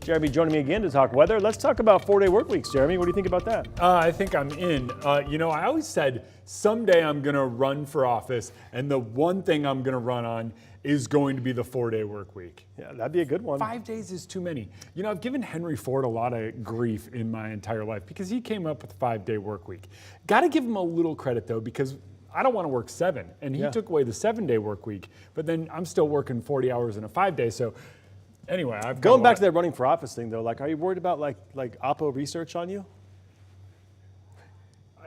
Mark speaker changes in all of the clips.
Speaker 1: Jeremy joining me again to talk weather. Let's talk about 4-day work weeks, Jeremy. What do you think about that?
Speaker 2: I think I'm in. I always said someday I'm going to run for office, and the one thing I'm going to run on is going to be the 4-day work week.
Speaker 1: Yeah, that'd be a good one.
Speaker 2: 5 days is too many. I've given Henry Ford a lot of grief in my entire life because he came up with a 5-day work week. Got to give him a little credit, though, because I don't want to work 7, and he took away the 7-day work week, but then I'm still working 40 hours in a 5-day, so anyway, I've
Speaker 1: Going back to that running for office thing, though, are you worried about like Oppo research on you?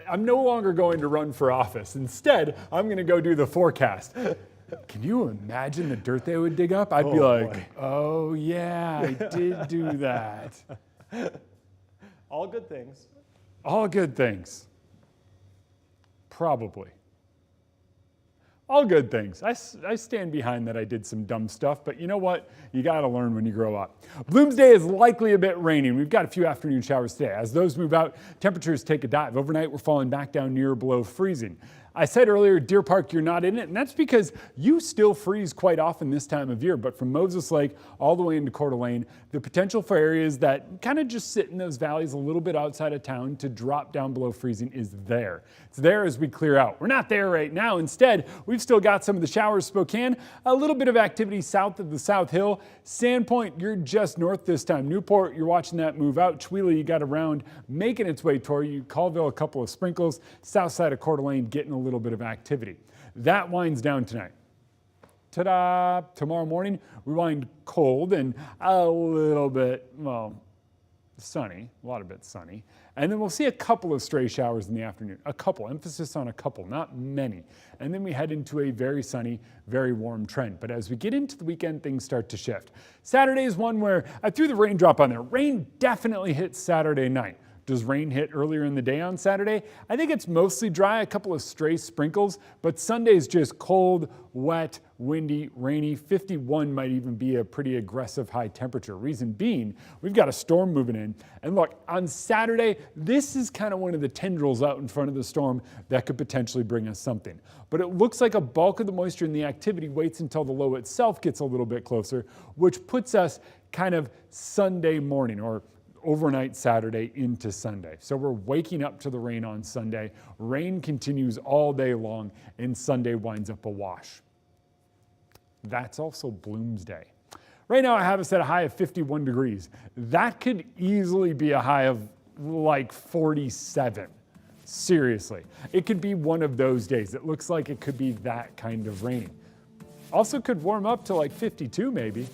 Speaker 2: I'm no longer going to run for office. Instead, I'm going to go do the forecast. Can you imagine the dirt they would dig up? I'd be like, boy. Oh yeah, I did do that.
Speaker 1: All good things.
Speaker 2: All good things. Probably. All good things. I stand behind that I did some dumb stuff, but you know what? You got to learn when you grow up. Bloomsday is likely a bit rainy. We've got a few afternoon showers today. As those move out, temperatures take a dive. Overnight, we're falling back down near below freezing. I said earlier, Deer Park, you're not in it, and that's because you still freeze quite often this time of year. But from Moses Lake all the way into Coeur d'Alene, the potential for areas that kind of just sit in those valleys a little bit outside of town to drop down below freezing is there. It's there as we clear out. We're not there right now. Instead, we've still got some of the showers. Spokane, a little bit of activity south of the South Hill. Sandpoint, you're just north this time. Newport, you're watching that move out. Chwila, you got around making its way toward you. Colville, a couple of sprinkles. South side of Coeur d'Alene, getting a little bit of activity. That winds down tonight. Ta-da! Tomorrow morning, we wind cold and a little bit, sunny, a lot of bit sunny. And then we'll see a couple of stray showers in the afternoon. A couple, emphasis on a couple, not many. And then we head into a very sunny, very warm trend. But as we get into the weekend, things start to shift. Saturday is one where I threw the raindrop on there. Rain definitely hits Saturday night. Does rain hit earlier in the day on Saturday? I think it's mostly dry, a couple of stray sprinkles, but Sunday's just cold, wet, windy, rainy. 51 might even be a pretty aggressive high temperature. Reason being, we've got a storm moving in. And look, on Saturday, this is kind of one of the tendrils out in front of the storm that could potentially bring us something. But it looks like a bulk of the moisture in the activity waits until the low itself gets a little bit closer, which puts us kind of Sunday morning or overnight Saturday into Sunday. So we're waking up to the rain on Sunday. Rain continues all day long, and Sunday winds up a wash. That's also Bloomsday. Right now I have us at a high of 51 degrees. That could easily be a high of like 47. Seriously. It could be one of those days. It looks like it could be that kind of rainy. Also could warm up to like 52 maybe.